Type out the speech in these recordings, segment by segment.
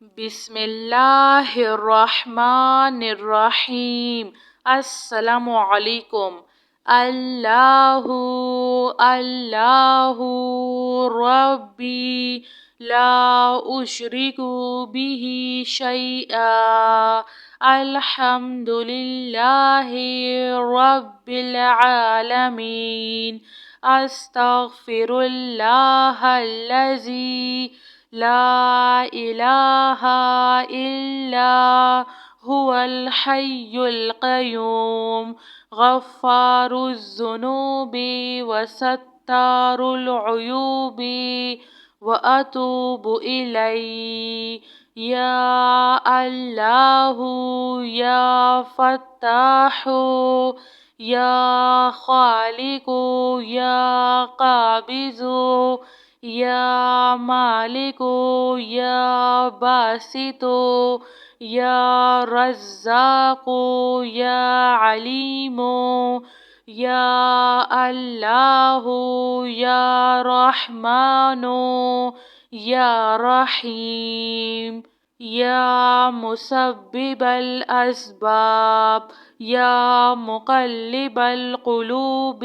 بسم اللہ الرحمن الرحیم۔ السلام علیکم۔ اللہ اللہ ربی لا اشرک بہ شیئا، الحمد للہ رب العالمین، استغفر اللہ الذی لا الہ الا هو الحی القیوم، غفار الذنوب وستار العیوب واتوب الیہ، یا اللہ یا فتاح یا خالق یا قابض یا مالک یا باسط یا رزاق یا علیم، یا اللہ یا رحمن یا رحیم، یا مسبب الاسباب یا مقلب القلوب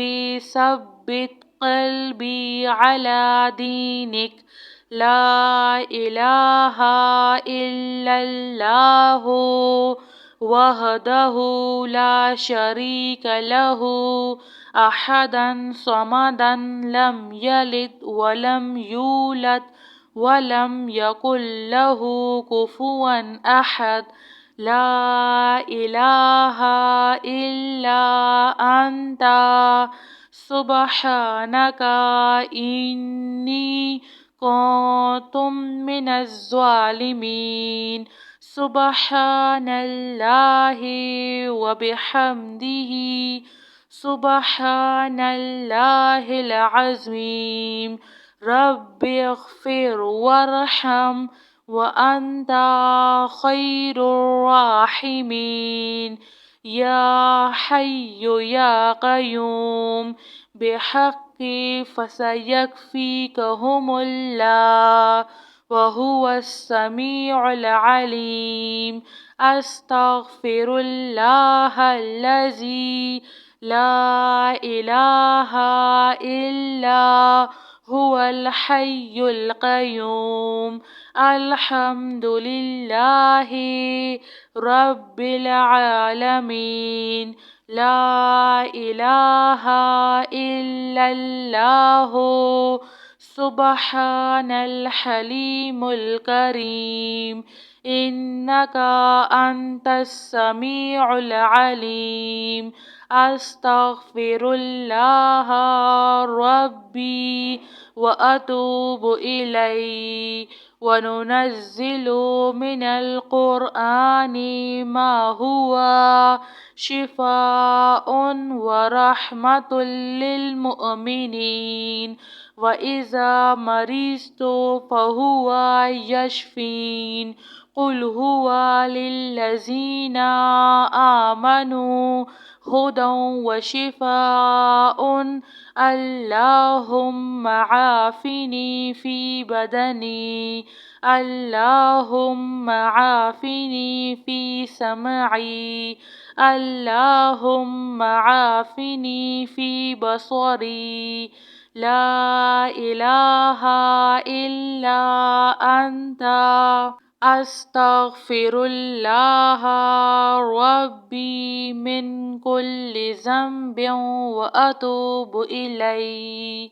ثبت قلبی علی دینک، لا الہ الا اللہ وحدہ لا شریک لہ، احدا صمدا لم یلد ولم یولد ولم یکن لہ کفوا احد، لا الہ الا انت سبحانک انی کنت من الظالمین، سبحان اللہ وبحمدہ، سبحان اللہ العظیم، رب اغفر وارحم وانت خیر الراحمین، یا حی یا قیوم بحق فسیکفیکہم اللہ وہو السمیع العلیم، استغفر اللہ الذی لا الہ الا هو الحی القیوم، الحمد للہ رب العالمین، لا الہ الا اللہ سبحان الحلیم الکریم، انک انت السمیع العلیم، استغفر اللہ ربی واتوب الیہ، وننزل من القرآن ما هو شفاء ورحمة للمؤمنين، وإذا مرضت فهو يشفين، قل هو للذين آمنوا هدى وشفاء، اللهم عافني في بدني، اللهم عافني في سمعي، اللهم عافني في بصري، لا إله إلا أنت استغفر اللہ ربی من كل ذنب واتوب الیہ،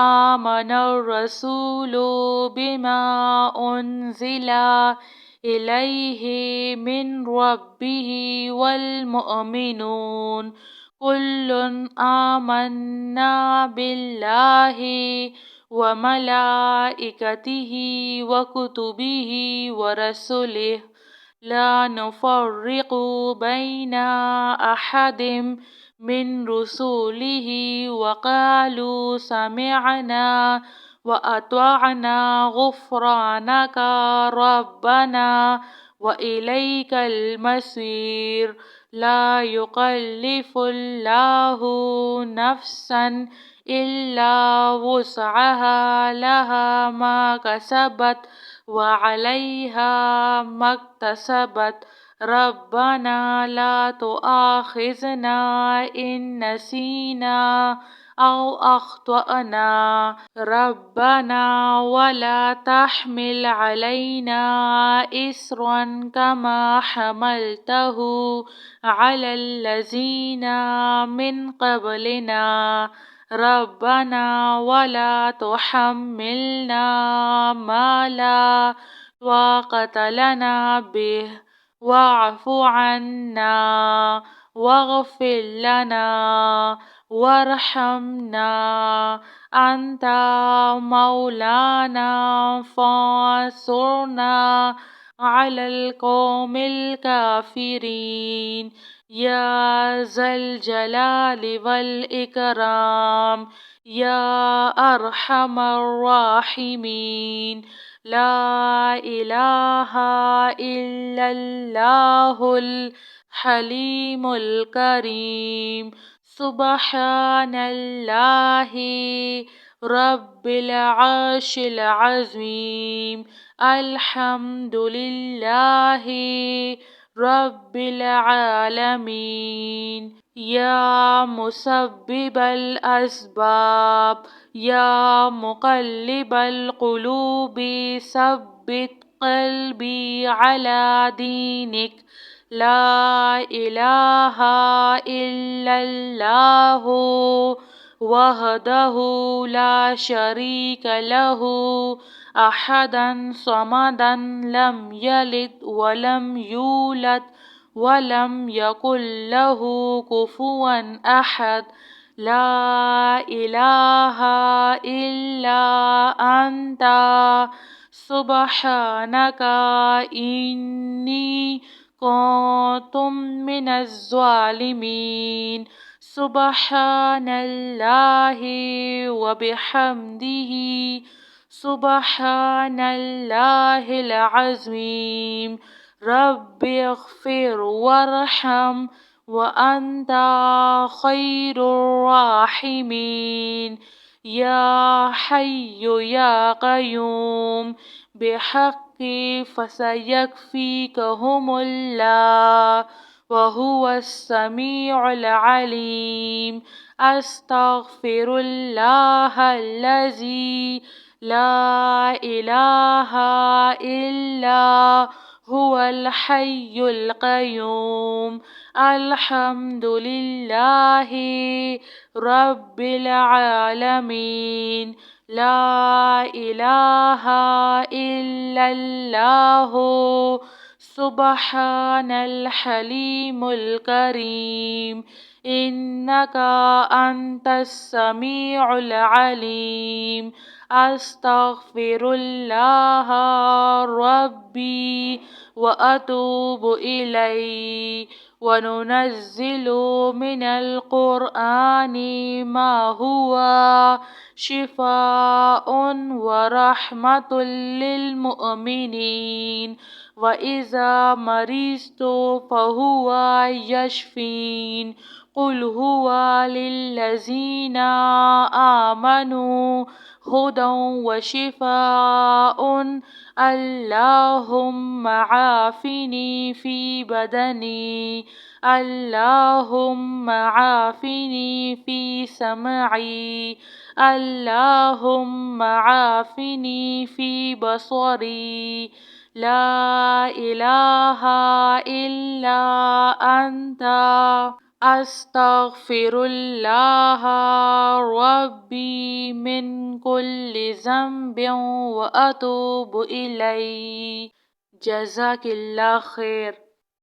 آمن الرسول بما انزل الیہ من ربہ والمؤمنون کل آمنا باللہ وملائکتہ وکتبہ ورسلہ، لا نفرق بین احد من رسولہ، وقالوا سمعنا وأطعنا غفرانك ربنا وإليك المصير، لا يكلف الله نفسا إلا وسعها، لها ما كسبت وعليها ما اكتسبت ربنا لا تؤاخذنا إن نسينا أو أخطأنا ربنا ولا تحمل علينا إصرا كما حملته على الذين من قبلنا ربنا ولا تحملنا ما لا طاقة لنا به واعف عنا واغفر لنا وارحمنا أنت مولانا فانصرنا على القوم الكافرين يا ذا الجلال والإكرام يا أرحم الراحمين لا إله إلا الله الحليم الكريم سبحان الله رب العرش العظيم الحمد لله رب العالمين يا مسبب الأسباب يا مقلب القلوب ثبت قلبي على دينك لا إله إلا الله وحده لا شريك له أحدا صمدا لم يلد ولم يولد ولم يكن له كفوا أحد لا إله إلا أنت سبحانك إني كنت من الظالمين سبحان الله وبحمده سبحان الله العظيم رب اغفر وارحم وأنت خير الراحمين يا حي يا قيوم بحق فسيكفيكهم الله وهو السميع العليم أستغفر الله الذي لا إله إلا هو الحي القيوم الحمد لله رب العالمين لا إله إلا الله سبحان الحليم الكريم إنك أنت السميع العليم أستغفر الله ربي وأتوب إليه وننزل من القرآن ما هو شفاء ورحمة للمؤمنين وإذا مرضت فهو يشفين قل هو للذين آمنوا هدى وشفاء اللهم عافني في بدني اللهم عافني في سمعي اللهم عافني في بصري لا إله إلا أنت أستغفر الله ربي من كل ذنب وأتوب إليه جزاك الله خير.